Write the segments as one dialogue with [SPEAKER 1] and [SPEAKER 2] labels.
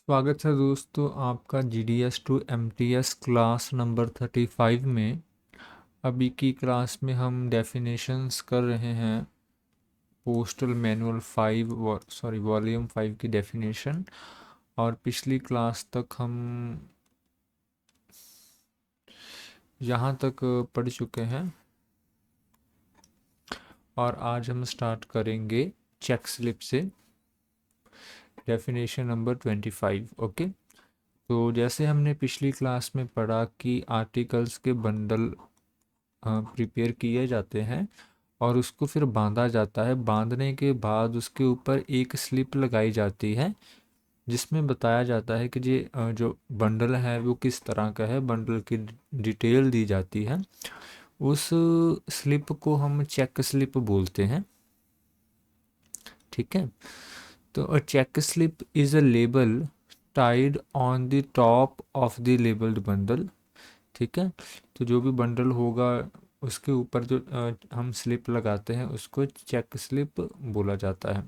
[SPEAKER 1] स्वागत है दोस्तों आपका GDS to MTS class number 35 में। अभी की क्लास में हम डेफिनेशंस कर रहे हैं पोस्टल मैनुअल 5 वॉल्यूम 5 की डेफिनेशन। और पिछली क्लास तक हम यहाँ तक पढ़ चुके हैं और आज हम स्टार्ट करेंगे चेक स्लिप से डेफिनेशन नंबर 25। ओके, तो जैसे हमने पिछली क्लास में पढ़ा कि आर्टिकल्स के बंडल प्रिपेयर किए जाते हैं और उसको फिर बांधा जाता है। बांधने के बाद उसके ऊपर एक स्लिप लगाई जाती है जिसमें बताया जाता है कि जो बंडल है वो किस तरह का है, बंडल की डिटेल दी जाती है। उस स्लिप को हम चेक स्लिप बोलते हैं। ठीक है, तो a check slip is a label tied on the top of the labelled bundle. ठीक है, तो जो भी बंडल होगा उसके ऊपर जो हम स्लिप लगाते हैं उसको चेक स्लिप बोला जाता है।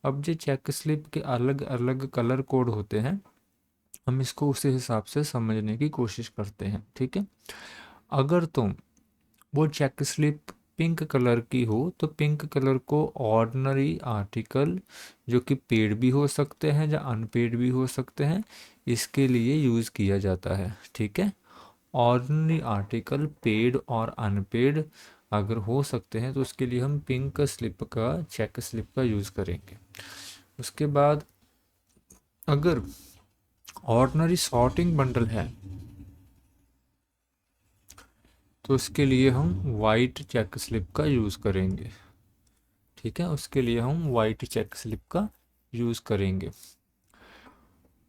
[SPEAKER 1] अब जो चेक स्लिप के अलग अलग कलर कोड होते हैं, हम इसको उसी हिसाब से समझने की कोशिश करते हैं। ठीक है, अगर तुम वो चेक स्लिप पिंक कलर की हो तो पिंक कलर को ऑर्डिनरी आर्टिकल जो कि पेड भी हो सकते हैं या अनपेड भी हो सकते हैं, इसके लिए यूज़ किया जाता है। ठीक है, ऑर्डिनरी आर्टिकल पेड और अनपेड अगर हो सकते हैं तो उसके लिए हम पिंक स्लिप का चेक स्लिप का यूज़ करेंगे। उसके बाद अगर ऑर्डिनरी सॉर्टिंग बंडल है तो उसके लिए हम वाइट चेक स्लिप का यूज़ करेंगे। ठीक है, उसके लिए हम वाइट चेक स्लिप का यूज़ करेंगे।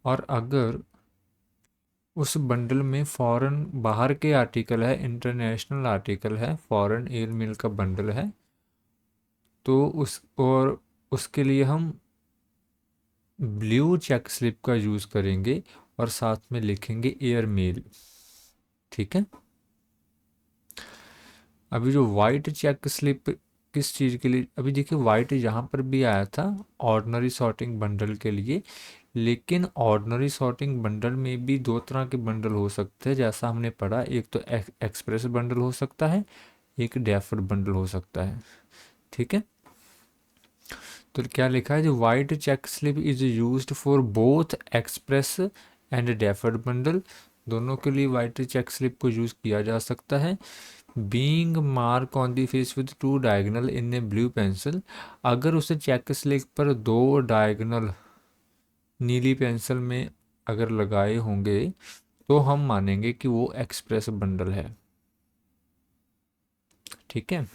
[SPEAKER 1] और अगर उस बंडल में फॉरेन बाहर के आर्टिकल है, इंटरनेशनल आर्टिकल है, फॉरेन एयर मेल का बंडल है, तो उसके लिए हम ब्लू चेक स्लिप का यूज़ करेंगे और साथ में लिखेंगे एयर मेल। ठीक है, अभी जो वाइट चेक स्लिप किस चीज़ के लिए, अभी देखिए वाइट यहाँ पर भी आया था ऑर्डिनरी सॉर्टिंग बंडल के लिए, लेकिन ऑर्डिनरी सॉर्टिंग बंडल में भी दो तरह के बंडल हो सकते हैं जैसा हमने पढ़ा। एक तो एक्सप्रेस बंडल हो सकता है, एक डेफर्ड बंडल हो सकता है। ठीक है, तो क्या लिखा है, जो white check slip is used for both express and deferred bundle, दोनों के लिए वाइट चेक स्लिप को यूज़ किया जा सकता है। Being mark on the face with two diagonal in a blue pencil, अगर उसे चेक स्लिप पर दो डायगोनल नीली पेंसिल में अगर लगाए होंगे तो हम मानेंगे कि वो एक्सप्रेस बंडल है। ठीक है,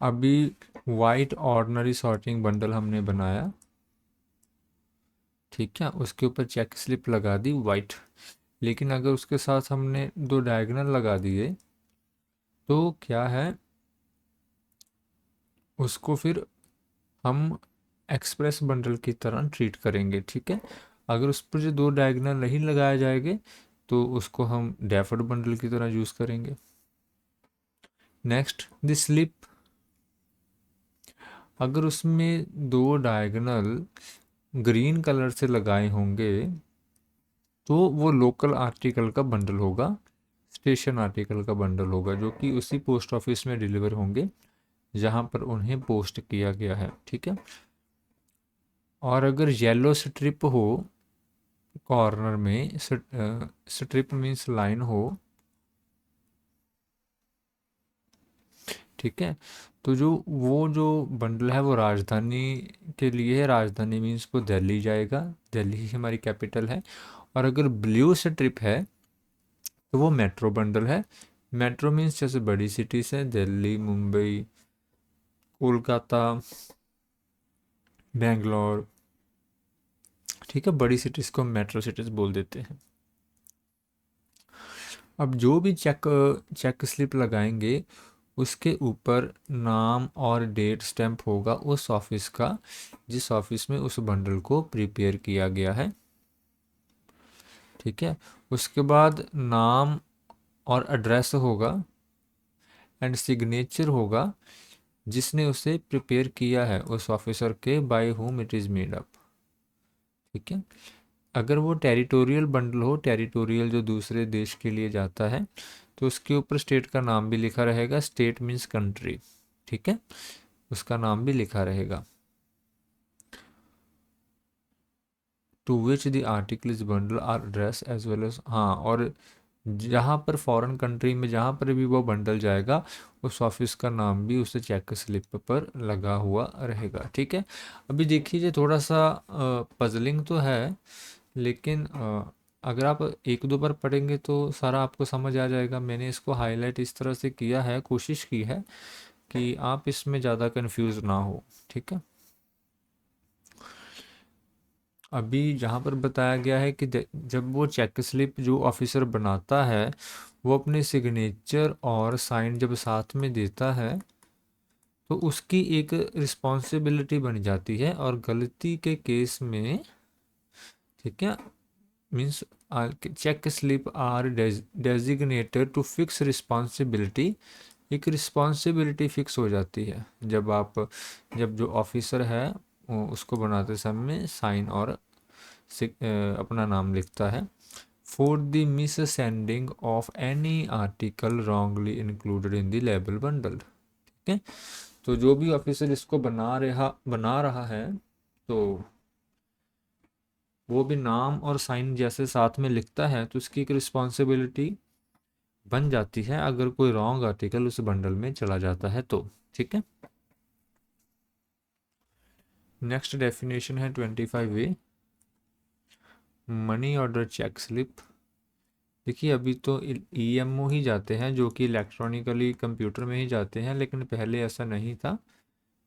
[SPEAKER 1] अभी वाइट ऑर्डिनरी सॉर्टिंग बंडल हमने बनाया। ठीक है, उसके ऊपर चेक स्लिप लगा दी वाइट, लेकिन अगर उसके साथ हमने दो डायगोनल लगा दिए तो क्या है, उसको फिर हम एक्सप्रेस बंडल की तरह ट्रीट करेंगे। ठीक है, अगर उस पर जो दो डायगोनल नहीं लगाए जाएंगे तो उसको हम डेफर्ड बंडल की तरह यूज़ करेंगे। नेक्स्ट, द स्लिप, अगर उसमें दो डायगोनल ग्रीन कलर से लगाए होंगे तो वो लोकल आर्टिकल का बंडल होगा, स्टेशन आर्टिकल का बंडल होगा, जो कि उसी पोस्ट ऑफिस में डिलीवर होंगे जहाँ पर उन्हें पोस्ट किया गया है। ठीक है, और अगर येलो स्ट्रिप हो कॉर्नर में, स्ट्रिप मीन्स लाइन हो, ठीक है, तो जो बंडल है वो राजधानी के लिए है, राजधानी मीन्स वो दिल्ली जाएगा, दिल्ली ही हमारी कैपिटल है। और अगर ब्लू स्ट्रिप है तो वो मेट्रो बंडल है। मेट्रो मीन्स जैसे बड़ी सिटीज़ हैं, दिल्ली, मुंबई, कोलकाता, बेंगलोर। ठीक है, बड़ी सिटीज़ को मेट्रो सिटीज़ बोल देते हैं। अब जो भी चेक स्लिप लगाएंगे उसके ऊपर नाम और डेट स्टैंप होगा उस ऑफिस का जिस ऑफिस में उस बंडल को प्रिपेयर किया गया है। ठीक है, उसके बाद नाम और एड्रेस होगा एंड सिग्नेचर होगा जिसने उसे प्रिपेयर किया है, उस ऑफिसर के by whom it is made up. ठीक है। अगर वो टेरिटोरियल बंडल हो, टेरिटोरियल जो दूसरे देश के लिए जाता है, तो उसके ऊपर स्टेट का नाम भी लिखा रहेगा, स्टेट मीन्स कंट्री, ठीक है, उसका नाम भी लिखा रहेगा। To which the article is bundle are address as well as, हाँ, और जहाँ पर फॉरेन कंट्री में जहाँ पर भी वो बंडल जाएगा, उस ऑफिस का नाम भी उस चेक स्लिप पर लगा हुआ रहेगा, ठीक है। अभी देखिए, ये थोड़ा सा पजलिंग तो है, लेकिन अगर आप एक दो बार पढ़ेंगे तो सारा आपको समझ आ जाएगा। मैंने इसको हाईलाइट इस तरह से किया है, कोशिश की है कि आप इसमें ज़्यादा कंफ्यूज ना हो, ठीक है। अभी जहाँ पर बताया गया है कि जब वो चेक स्लिप जो ऑफिसर बनाता है, वो अपने सिग्नेचर और साइन जब साथ में देता है, तो उसकी एक रिस्पॉन्सिबिलिटी बन जाती है, और गलती के केस में, ठीक है, means check slip are designated to fix responsibility, एक रिस्पॉन्सिबिलिटी फिक्स हो जाती है जब जो ऑफिसर है वो उसको बनाते समय साइन और अपना नाम लिखता है। For the miss sending of any article wrongly included in the label bundle, ठीक है। तो जो भी ऑफिसर इसको बना रहा है, तो वो भी नाम और साइन जैसे साथ में लिखता है, तो उसकी एक रिस्पॉन्सिबिलिटी बन जाती है अगर कोई रॉन्ग आर्टिकल उस बंडल में चला जाता है तो, ठीक है। नेक्स्ट डेफिनेशन है 25A, money order check slip. देखिए, अभी तो ईएमओ ही जाते हैं, जो कि इलेक्ट्रॉनिकली कंप्यूटर में ही जाते हैं, लेकिन पहले ऐसा नहीं था।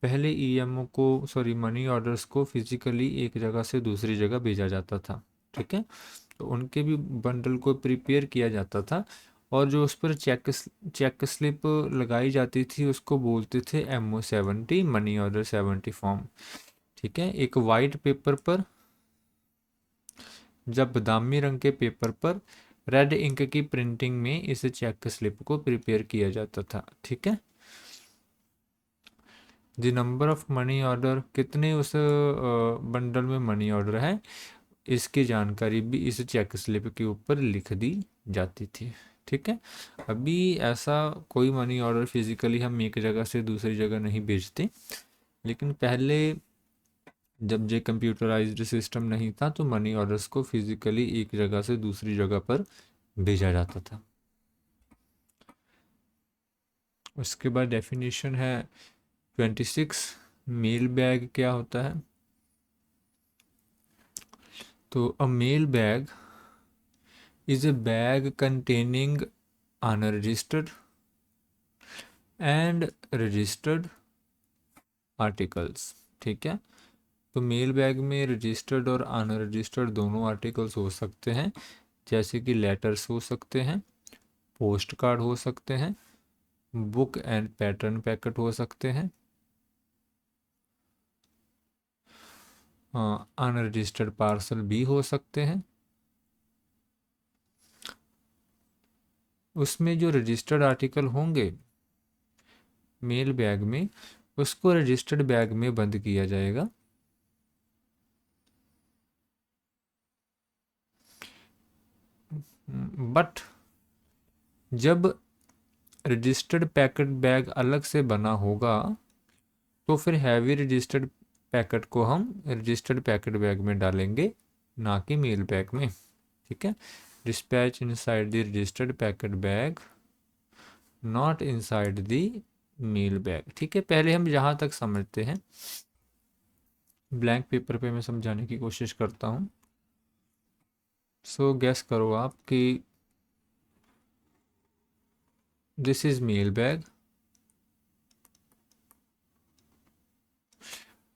[SPEAKER 1] पहले ईएमओ को, सॉरी, मनी ऑर्डर्स को फिजिकली एक जगह से दूसरी जगह भेजा जाता था, ठीक है। तो उनके भी बंडल को प्रिपेयर किया जाता था, और जो उस पर चेक स्लिप लगाई जाती थी उसको बोलते थे MO70, मनी ऑर्डर 70 फॉर्म, ठीक है। एक वाइट पेपर पर, जब बादामी रंग के पेपर पर रेड इंक की प्रिंटिंग में इस चेक स्लिप को प्रिपेयर किया जाता था, ठीक है। The number of money order, कितने उस बंडल में मनी ऑर्डर है, इसकी जानकारी भी इस चेक स्लिप के ऊपर लिख दी जाती थी, ठीक है। अभी ऐसा कोई मनी ऑर्डर फिजिकली हम एक जगह से दूसरी जगह नहीं भेजते, लेकिन पहले जब ये कंप्यूटराइज्ड सिस्टम नहीं था, तो मनी ऑर्डर्स को फिजिकली एक जगह से दूसरी जगह पर भेजा जाता था। उसके बाद डेफिनेशन है 26, मेल बैग क्या होता है। तो a mail bag is a bag containing unregistered and registered articles, ठीक है। तो मेल बैग में रजिस्टर्ड और अनरजिस्टर्ड दोनों आर्टिकल्स हो सकते हैं, जैसे कि लेटर्स हो सकते हैं, पोस्ट कार्ड हो सकते हैं, बुक एंड पैटर्न पैकेट हो सकते हैं, अनरजिस्टर्ड पार्सल भी हो सकते हैं। उसमें जो रजिस्टर्ड आर्टिकल होंगे मेल बैग में, उसको रजिस्टर्ड बैग में बंद किया जाएगा। बट जब रजिस्टर्ड पैकेट बैग अलग से बना होगा, तो फिर हैवी रजिस्टर्ड पैकेट को हम रजिस्टर्ड पैकेट बैग में डालेंगे, ना कि मेल बैग में, ठीक है। Dispatch inside the registered packet bag, not inside the mail bag, ठीक है। पहले हम जहाँ तक समझते हैं, ब्लैंक पेपर पे मैं समझाने की कोशिश करता हूँ। सो गैस करो आप कि दिस इज मेल बैग।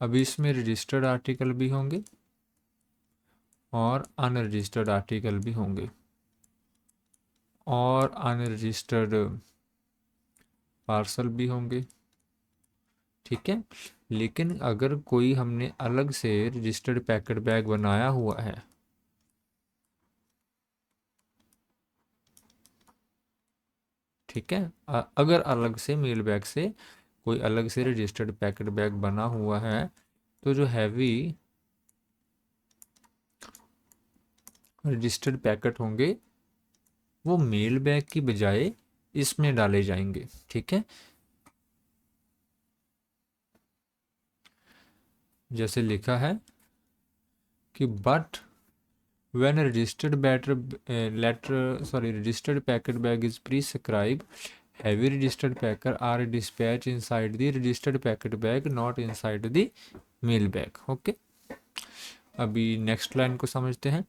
[SPEAKER 1] अभी इसमें रजिस्टर्ड आर्टिकल भी होंगे और अनरजिस्टर्ड आर्टिकल भी होंगे, और अनरजिस्टर्ड पार्सल भी होंगे, ठीक है। लेकिन अगर कोई हमने अलग से रजिस्टर्ड पैकेट बैग बनाया हुआ है, ठीक है, अगर अलग से मेल बैग से कोई अलग से रजिस्टर्ड पैकेट बैग बना हुआ है, तो जो हैवी रजिस्टर्ड पैकेट होंगे वो मेल बैग की बजाय इसमें डाले जाएंगे। ठीक है, जैसे लिखा है कि but when a registered packet bag is prescribed, heavy registered packer are dispatched inside the registered packet bag, not inside the mail bag। Okay, अभी नेक्स्ट लाइन को समझते हैं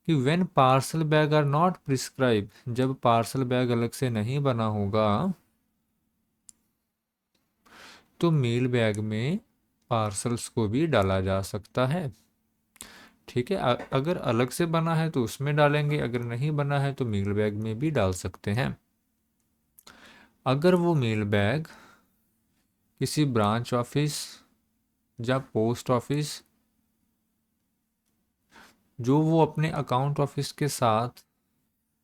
[SPEAKER 1] कि when parcel bag are not prescribed, जब parcel bag अलग से नहीं बना होगा तो मेल बैग में पार्सल्स को भी डाला जा सकता है। ठीक है, अगर अलग से बना है तो उसमें डालेंगे, अगर नहीं बना है तो मेल बैग में भी डाल सकते हैं। अगर वो मेल बैग किसी ब्रांच ऑफिस या पोस्ट ऑफिस जो वो अपने अकाउंट ऑफिस के साथ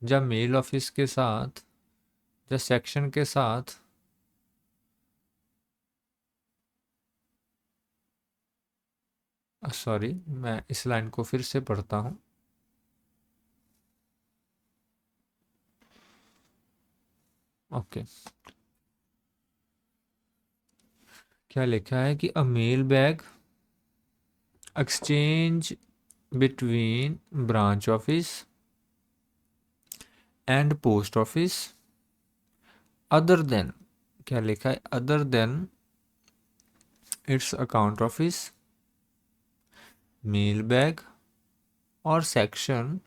[SPEAKER 1] या मेल ऑफिस के साथ या सेक्शन के साथ सॉरी, मैं इस लाइन को फिर से पढ़ता हूँ। ओके, क्या लिखा है कि a mail bag exchange between branch office and post office other than, क्या लिखा है, other than its account office, mail bag और section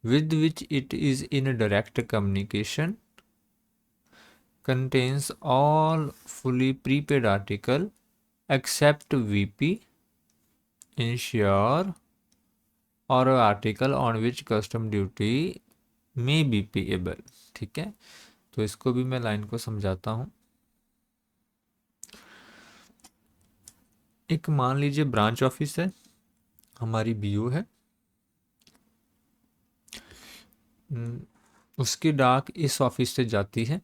[SPEAKER 1] with which it is in direct communication contains all fully prepaid article except VP, insure or article on which custom duty may be payable। ठीक है, तो इसको भी मैं line को समझाता हूँ। एक मान लीजिए ब्रांच ऑफिस है, हमारी बीओ है, उसकी डाक इस ऑफिस से जाती है।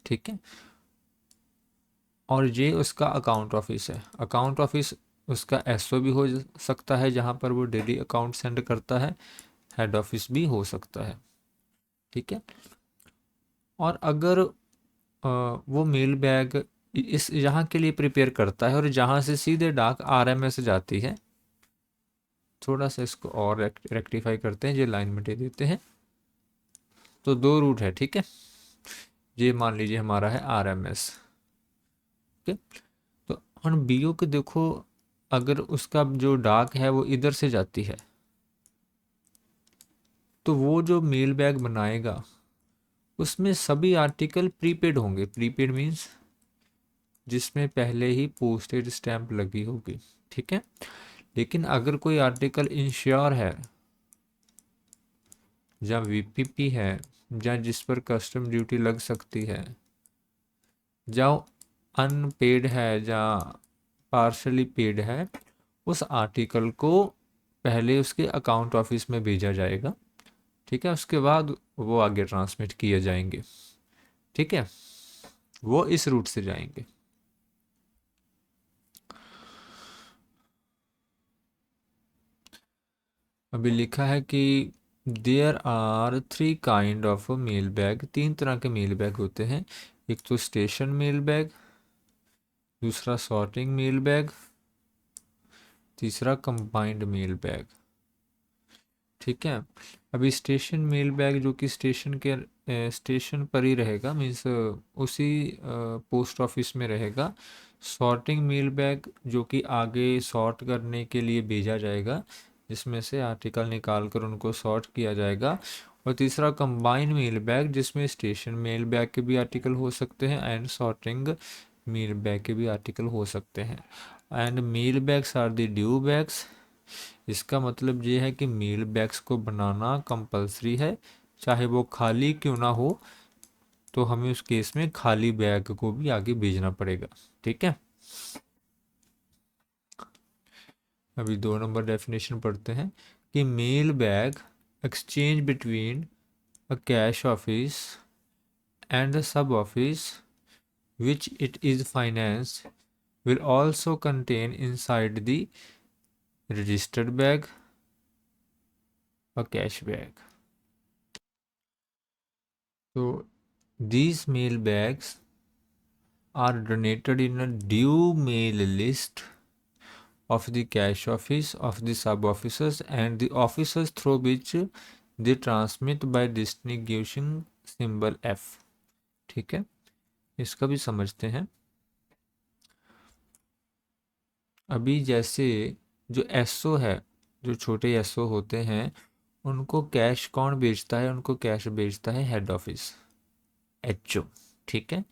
[SPEAKER 1] ठीक है, और ये उसका अकाउंट ऑफिस है। अकाउंट ऑफिस उसका एसओ भी हो सकता है जहाँ पर वो डेली अकाउंट सेंड करता है, हेड ऑफिस भी हो सकता है। ठीक है, और अगर वो मेल बैग इस यहाँ के लिए प्रिपेयर करता है और जहाँ से सीधे डाक आरएमएस जाती है, थोड़ा सा इसको और रेक्टिफाई करते हैं, ये लाइन मिटा देते हैं। तो दो रूट है। ठीक है, ये मान लीजिए हमारा है आरएमएस। ओके, तो हम बीओ के देखो, अगर उसका जो डाक है वो इधर से जाती है तो वो जो मेल बैग बनाएगा उसमें सभी आर्टिकल प्रीपेड होंगे। प्रीपेड मीन्स जिसमें पहले ही पोस्टेज स्टैंप लगी होगी। ठीक है, लेकिन अगर कोई आर्टिकल इंश्योर है या वीपीपी है या जिस पर कस्टम ड्यूटी लग सकती है, या अनपेड है या पार्शली पेड है, उस आर्टिकल को पहले उसके अकाउंट ऑफिस में भेजा जाएगा। ठीक है, उसके बाद वो आगे ट्रांसमिट किए जाएंगे। ठीक है, वो इस रूट से जाएंगे। अभी लिखा है कि there are 3 kind of mail bag, 3 तरह के मेल बैग होते हैं। एक तो स्टेशन मेल बैग, दूसरा सॉर्टिंग मेल बैग, तीसरा कंबाइंड मेल बैग। ठीक है, अभी स्टेशन मेल बैग जो कि स्टेशन पर ही रहेगा, मीन्स उसी पोस्ट ऑफिस में रहेगा। सॉर्टिंग मेल बैग जो कि आगे सॉर्ट करने के लिए भेजा जाएगा, जिसमें से आर्टिकल निकाल कर उनको सॉर्ट किया जाएगा। और तीसरा कंबाइन मेल बैग जिसमें स्टेशन मेल बैग के भी आर्टिकल हो सकते हैं एंड सॉर्टिंग मेल बैग के भी आर्टिकल हो सकते हैं। And mail bags are the due bags, इसका मतलब ये है कि मेल बैग्स को बनाना कंपलसरी है, चाहे वो खाली क्यों ना हो, तो हमें उस केस में खाली बैग को भी आगे भेजना पड़ेगा। ठीक है, अभी 2 नंबर डेफिनेशन पढ़ते हैं कि mail bag exchange between a cash office and a sub office which it is finance will also contain inside the registered bag a cash bag. So these mail bags are donated in a due mail list of the cash office of the sub officers and the officers through which they transmit by distinguishing symbol F. ठीक है, इसका भी समझते हैं। अभी जैसे जो SO है, जो छोटे एसओ होते हैं, उनको कैश कौन बेचता है? उनको कैश बेचता है हेड ऑफिस, एचओ। ठीक है,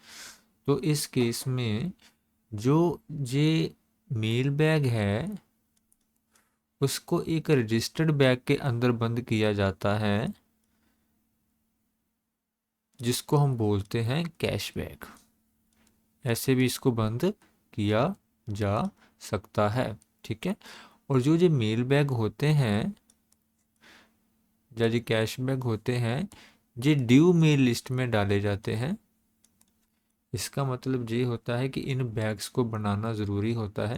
[SPEAKER 1] तो इस केस में जो ये मेल बैग है उसको एक रजिस्टर्ड बैग के अंदर बंद किया जाता है जिसको हम बोलते हैं कैश बैग। ऐसे भी इसको बंद किया जा सकता है। ठीक है, और जो ये मेल बैग होते हैं या जो कैश बैग होते हैं ये ड्यू मेल लिस्ट में डाले जाते हैं। इसका मतलब ये होता है कि इन बैग्स को बनाना ज़रूरी होता है।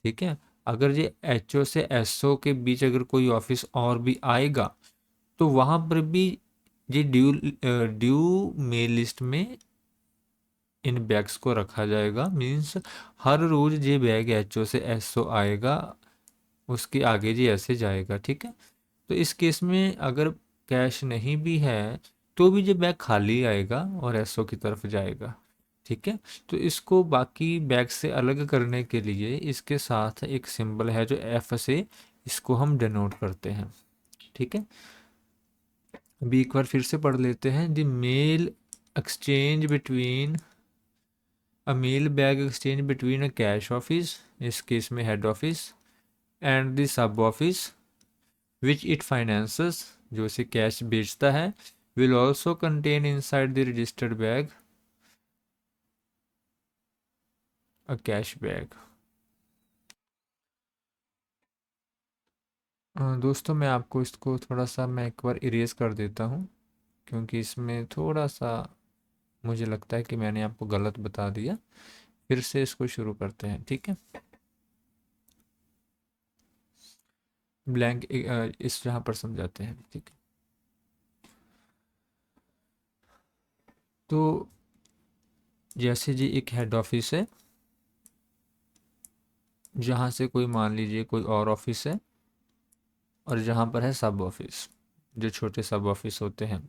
[SPEAKER 1] ठीक है, अगर ये एचओ से एसओ के बीच अगर कोई ऑफिस और भी आएगा तो वहाँ पर भी ये ड्यू मेल लिस्ट में इन बैग्स को रखा जाएगा। मीन्स हर रोज़ ये बैग एचओ से एसओ आएगा, उसके आगे जी ऐसे जाएगा। ठीक है, तो इस केस में अगर कैश नहीं भी है तो भी ये बैग खाली आएगा और एसओ की तरफ जाएगा। ठीक है, तो इसको बाकी बैग से अलग करने के लिए इसके साथ एक सिंबल है जो एफ से इसको हम डिनोट करते हैं। ठीक है, अभी एक बार फिर से पढ़ लेते हैं। The mail exchange between a mail bag exchange between a cash office, इस केस में head office, and the sub office which it finances, जो इसे कैश बेचता है, will also contain inside the registered bag a cash bag. दोस्तों मैं आपको इसको थोड़ा सा मैं एक बार इरेज कर देता हूँ क्योंकि इसमें थोड़ा सा मुझे लगता है कि मैंने आपको गलत बता दिया। फिर से इसको शुरू करते हैं। ठीक है, ब्लैंक इस जहाँ पर समझाते हैं। ठीक है, तो जैसे जी एक हेड ऑफिस है जहाँ से कोई मान लीजिए कोई और ऑफिस है और जहाँ पर है सब ऑफिस, जो छोटे सब ऑफिस होते हैं।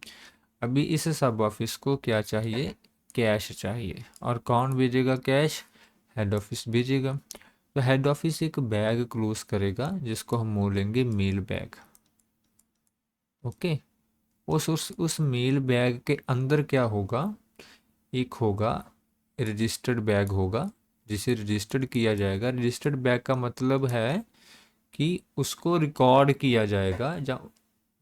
[SPEAKER 1] अभी इस सब ऑफिस को क्या चाहिए? कैश चाहिए। और कौन भेजेगा कैश? हेड ऑफिस भेजेगा। तो हेड ऑफिस एक बैग क्लोज करेगा जिसको हम बोलेंगे मेल बैग। ओके, उस मेल बैग के अंदर क्या होगा? एक होगा रजिस्टर्ड बैग होगा जिसे रजिस्टर्ड किया जाएगा। रजिस्टर्ड बैग का मतलब है कि उसको रिकॉर्ड किया जाएगा, जहाँ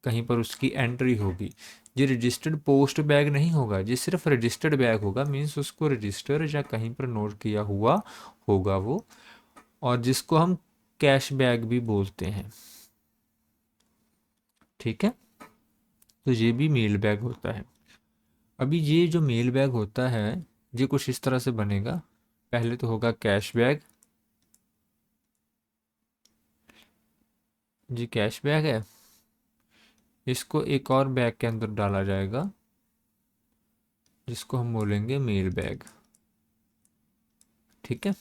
[SPEAKER 1] कहीं पर उसकी एंट्री होगी। ये रजिस्टर्ड पोस्ट बैग नहीं होगा, ये सिर्फ रजिस्टर्ड बैग होगा। मीन्स उसको रजिस्टर या कहीं पर नोट किया हुआ होगा वो, और जिसको हम कैश बैग भी बोलते हैं। ठीक है, तो ये भी मेल बैग होता है। अभी ये जो मेल बैग होता है ये कुछ इस तरह से बनेगा। पहले तो होगा कैश बैग, जी कैश बैग है, इसको एक और बैग के अंदर डाला जाएगा जिसको हम बोलेंगे मेल बैग। ठीक है,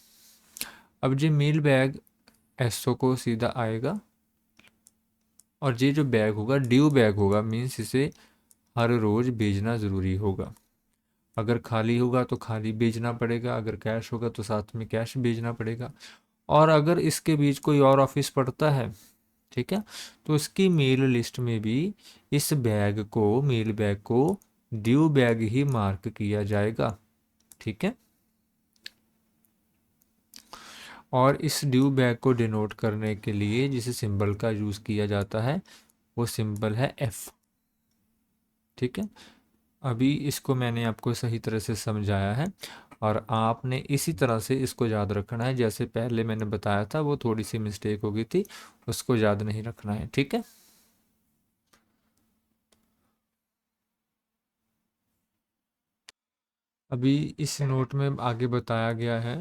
[SPEAKER 1] अब ये मेल बैग एसओ को सीधा आएगा और ये जो बैग होगा ड्यू बैग होगा। मीन्स इसे हर रोज़ भेजना ज़रूरी होगा। अगर खाली होगा तो खाली भेजना पड़ेगा, अगर कैश होगा तो साथ में कैश भेजना पड़ेगा। और अगर इसके बीच कोई और ऑफिस पड़ता है, ठीक है, तो उसकी मेल लिस्ट में भी इस बैग को, मेल बैग को ड्यू बैग ही मार्क किया जाएगा। ठीक है, और इस ड्यू बैग को डिनोट करने के लिए जिस सिंबल का यूज़ किया जाता है वो सिंबल है एफ। ठीक है, अभी इसको मैंने आपको सही तरह से समझाया है और आपने इसी तरह से इसको याद रखना है। जैसे पहले मैंने बताया था वो थोड़ी सी मिस्टेक हो गई थी, उसको याद नहीं रखना है। ठीक है, अभी इस नोट में आगे बताया गया है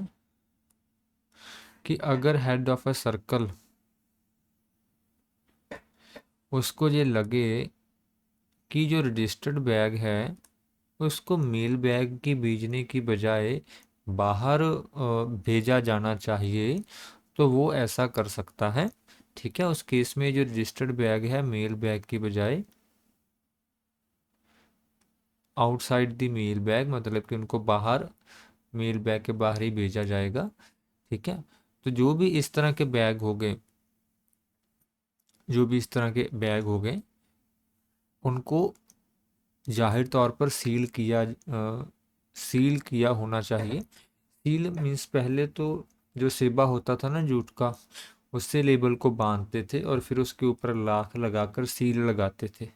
[SPEAKER 1] कि अगर हेड ऑफ अ सर्कल उसको ये लगे कि जो रजिस्टर्ड बैग है उसको मेल बैग की भेजने की बजाय बाहर भेजा जाना चाहिए, तो वो ऐसा कर सकता है। ठीक है, उस केस में जो रजिस्टर्ड बैग है मेल बैग की बजाय आउटसाइड द मेल बैग, मतलब कि उनको बाहर, मेल बैग के बाहर ही भेजा जाएगा। ठीक है, तो जो भी इस तरह के बैग हो गए, जो भी इस तरह के बैग हो गए, उनको जाहिर तौर पर सील किया होना चाहिए। सील मीन्स पहले तो जो सिबा होता था ना जूट का, उससे लेबल को बांधते थे और फिर उसके ऊपर लाख लगाकर सील लगाते थे।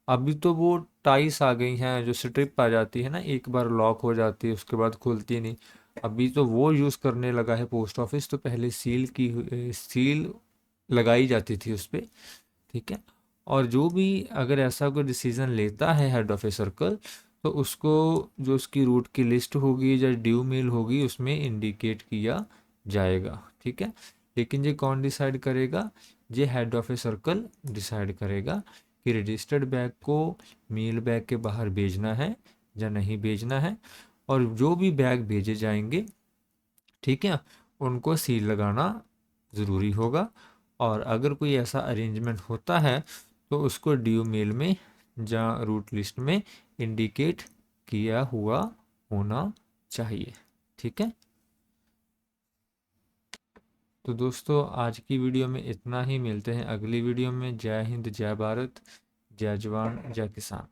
[SPEAKER 1] अभी तो वो टाइस आ गई हैं जो स्ट्रिप आ जाती है ना, एक बार लॉक हो जाती है उसके बाद खुलती नहीं। अभी तो वो यूज़ करने लगा है पोस्ट ऑफिस, तो पहले सील लगाई जाती थी उस पर। ठीक है, और जो भी अगर ऐसा कोई डिसीजन लेता है हेड ऑफ ए सर्कल, तो उसको जो उसकी रूट की लिस्ट होगी या ड्यू मेल होगी उसमें इंडिकेट किया जाएगा। ठीक है, लेकिन ये कौन डिसाइड करेगा? ये head of a circle decide करेगा कि रजिस्टर्ड बैग को मेल बैग के बाहर भेजना है या नहीं भेजना है, और जो भी बैग भेजे जाएंगे, ठीक है, उनको सील लगाना ज़रूरी होगा। और अगर कोई ऐसा अरेंजमेंट होता है तो उसको ड्यू मेल में या रूट लिस्ट में इंडिकेट किया हुआ होना चाहिए। ठीक है, तो दोस्तों आज की वीडियो में इतना ही। मिलते हैं अगली वीडियो में। जय हिंद, जय भारत, जय जवान, जय किसान।